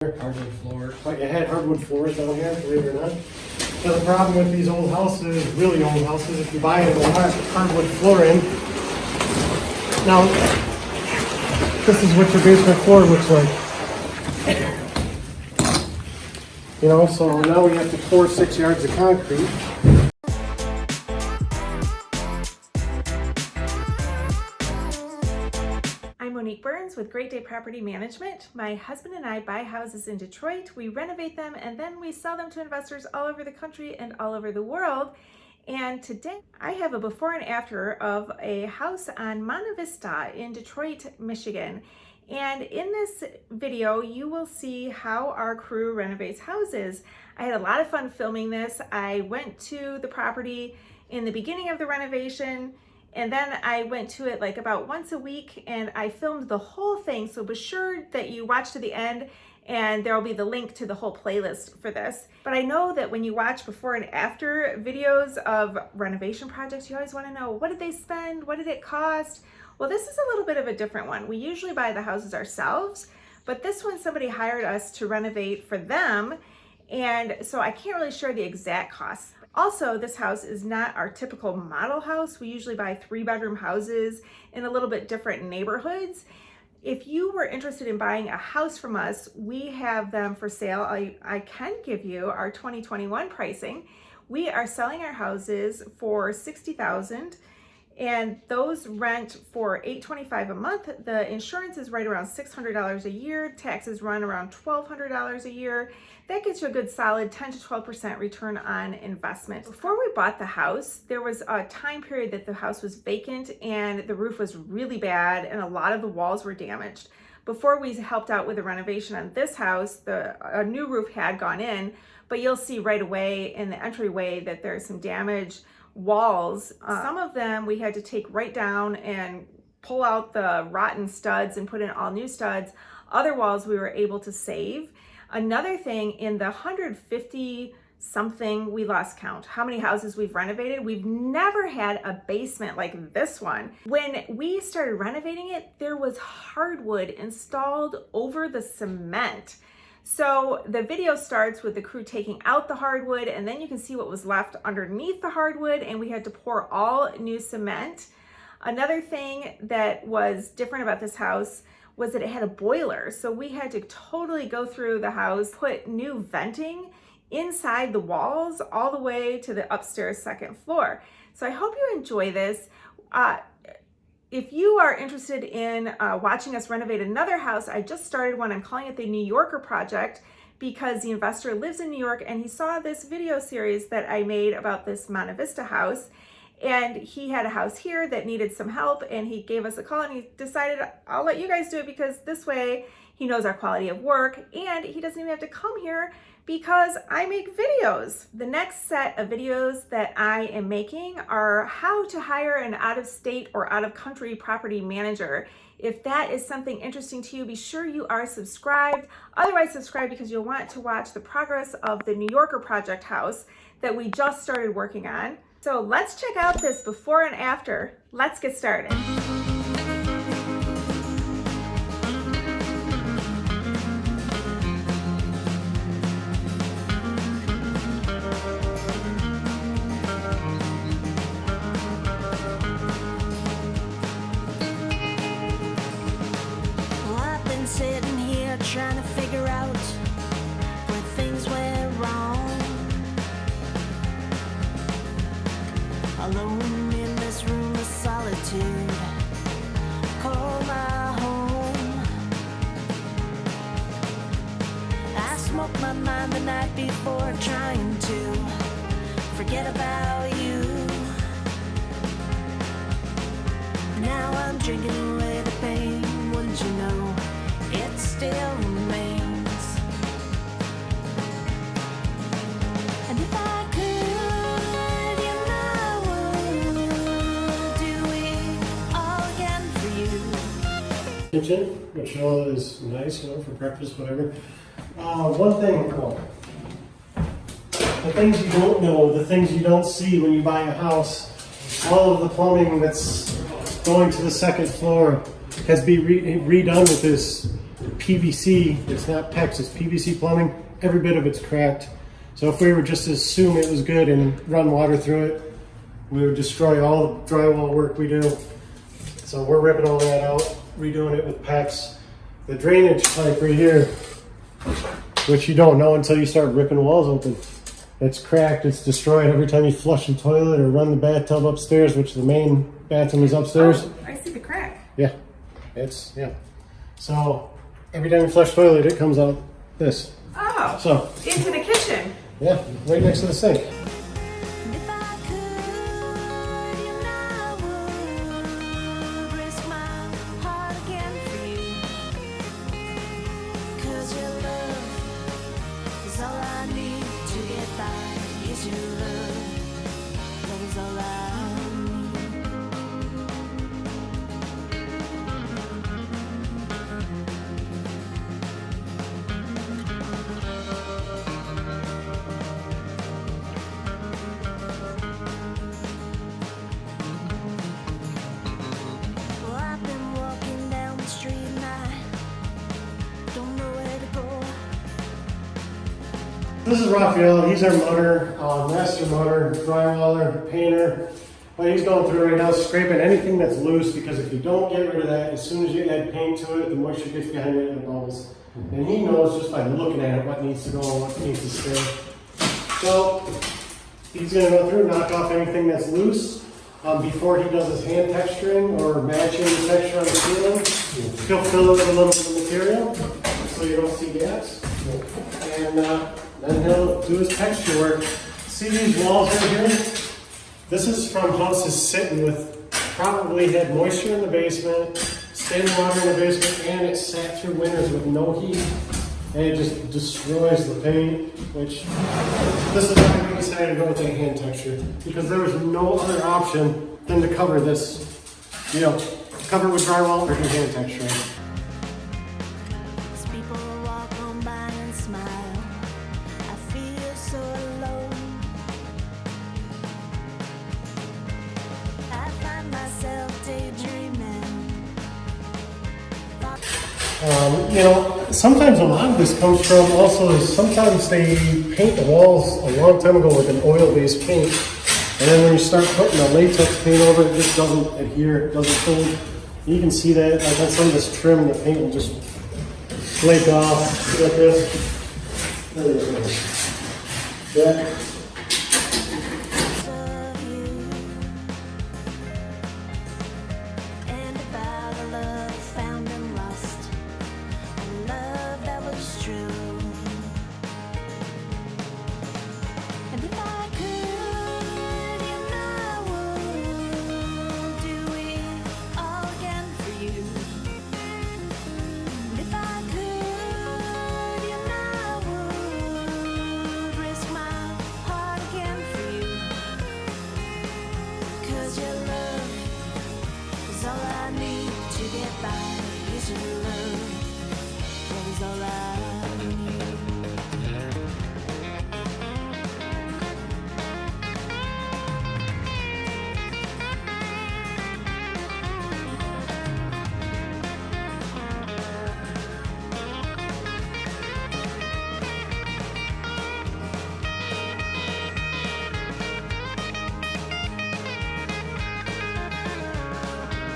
Hardwood floors. But you had hardwood floors down here, believe it or not. Now the problem with these old houses, really old houses, if you buy it with hardwood flooring, now this is what your basement floor looks like. You know, so now we have to pour 6 yards of concrete. With Great Day Property Management. My husband and I buy houses in Detroit, we renovate them, and then we sell them to investors all over the country and all over the world. And today I have a before and after of a house on Monte Vista in Detroit, Michigan. And in this video, you will see how our crew renovates houses. I had a lot of fun filming this. I went to the property in the beginning of the renovation, and then I went to it like about once a week and I filmed the whole thing. So be sure that you watch to the end and there'll be the link to the whole playlist for this. But I know that when you watch before and after videos of renovation projects, you always want to know, what did they spend? What did it cost? Well, this is a little bit of a different one. We usually buy the houses ourselves, but this one somebody hired us to renovate for them. And so I can't really share the exact costs. Also, this house is not our typical model house. We usually buy 3-bedroom houses in a little bit different neighborhoods. If you were interested in buying a house from us, we have them for sale. I can give you our 2021 pricing. We are selling our houses for $60,000. And those rent for $825 a month. The insurance is right around $600 a year. Taxes run around $1,200 a year. That gets you a good solid 10 to 12% return on investment. Before we bought the house, there was a time period that the house was vacant and the roof was really bad and a lot of the walls were damaged. Before we helped out with the renovation on this house, a new roof had gone in, but you'll see right away in the entryway that there's some damage walls. Some of them we had to take right down and pull out the rotten studs and put in all new studs. Other walls we were able to save. Another thing, in the 150 something, we lost count how many houses we've renovated. We've never had a basement like this one. When we started renovating it, there was hardwood installed over the cement. So the video starts with the crew taking out the hardwood, and then you can see what was left underneath the hardwood, and we had to pour all new cement. Another thing that was different about this house was that it had a boiler. So we had to totally go through the house, put new venting inside the walls all the way to the upstairs second floor. So I hope you enjoy this. If you are interested in watching us renovate another house, I just started one. I'm calling it the New Yorker Project because the investor lives in New York and he saw this video series that I made about this Monte Vista house. And he had a house here that needed some help and he gave us a call and he decided, I'll let you guys do it because this way he knows our quality of work and he doesn't even have to come here because I make videos. The next set of videos that I am making are how to hire an out-of-state or out-of-country property manager. If that is something interesting to you, be sure you are subscribed. Otherwise, subscribe because you'll want to watch the progress of the New Yorker Project house that we just started working on. So let's check out this before and after. Let's get started. Sitting here trying to figure out where things went wrong. Alone in this room of solitude, call my home. I smoked my mind the night before trying to forget about you. Now I'm drinking away the pain, wouldn't you know? It still remains. And if I could, you know I would do it all again for you. Kitchen, which is nice, you know, for breakfast, whatever. One thing, the things you don't know, the things you don't see when you buy a house, all of the plumbing that's going to the second floor has been redone with this PVC. It's not PEX, it's PVC plumbing. Every bit of it's cracked. So if we were just to assume it was good and run water through it, we would destroy all the drywall work we do. So we're ripping all that out, redoing it with PEX. The drainage pipe right here, which you don't know until you start ripping walls open. It's cracked, it's destroyed every time you flush the toilet or run the bathtub upstairs, which the main bathroom is upstairs. Oh, I see the crack. Yeah, yeah. So every time you flush the toilet, it comes out this. Oh, So, into the kitchen. yeah, right next to the sink. If I could, you know I would risk my heart again for you. 'Cause your love is all I need to get by. Is your love, love is all I need. Well, I've been walking down the street and I don't know where to go. This is Raphael. He's our mutter, master mutter, drywaller, painter. But he's going through right now, scraping anything that's loose, because if you don't get rid of that, as soon as you add paint to it, the moisture gets behind it and it bubbles. And he knows just by looking at it what needs to go and what needs to stay. So he's going to go through, knock off anything that's loose. Before he does his hand texturing or matching the texture on the ceiling, he'll fill it with a little bit of material so you don't see gaps. And then he'll do his texture work. See these walls right here? This is from houses sitting with, probably had moisture in the basement, standing water in the basement, and it sat through winters with no heat. And it just destroys the paint, which this is why we decided to go with that hand texture, because there was no other option than to cover this, cover it with drywall or do hand texturing. As people walk on by and smile, I feel so alone. I find myself daydreaming. Sometimes a lot of this comes from also is sometimes they paint the walls a long time ago with an oil-based paint, and then when you start putting a latex paint over it, it just doesn't adhere, it doesn't hold. You can see that, like on some of this trim, the paint will just flake off like this. There you go. Yeah. And about a love found and lost, a love that was true. And if I could, I would do it all again for you. And if I could, I would risk my heart again for you. 'Cause your love is all I need to get by. Is your love, love is all I